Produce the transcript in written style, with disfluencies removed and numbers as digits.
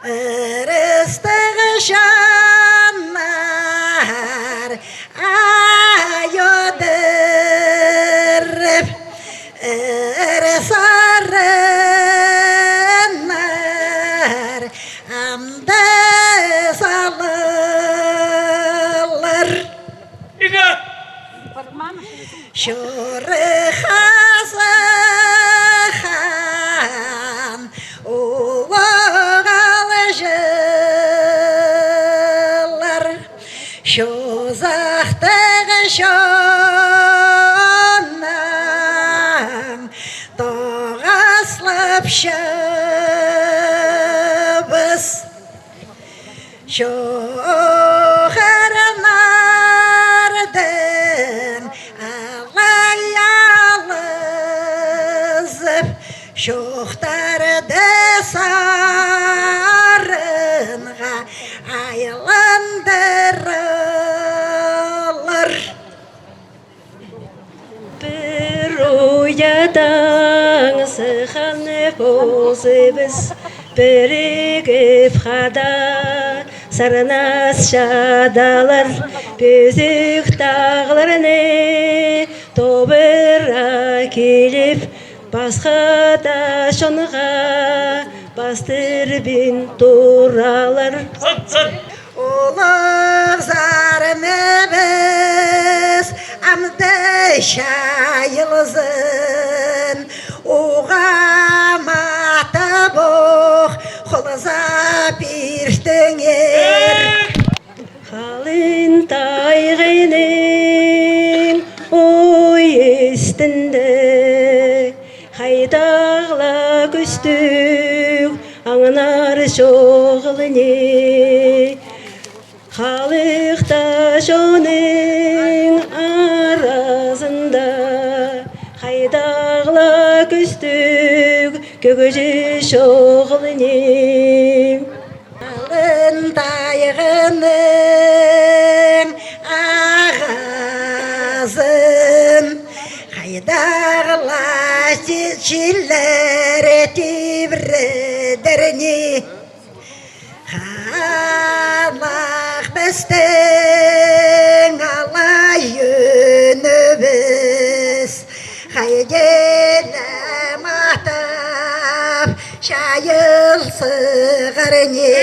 Ырыстығы жанар айодырып, ырысарынар амды салылыр. Шоры хазыхан улығалы жылар, шозақтығы шонан тоғаслып шыбыз, шоғарынардың алай алызып, шоқтарды сарынға айландырылыр. Bir uyadan sıxanıp olsibіз, бірігіп қада сарнас шадалар, бөзік тағларыны тобыра келіп, басқа да шонға бастырбин туралар. Олық зарымыбыз амды шайылызын, оғамата боқ қолыза біртіңер. Қалын тайғының ой естінді, қайдағла күстік аңынар шоғылыне. Халықта жоның аразында, қайдағла күстік көгөжі шоғылыне. Қалын тайғының ағазын, қайдағла сетшілер тибірдіріне. Қалақ біздің алай үнібіз, қайгелім атап шайыл сығырне.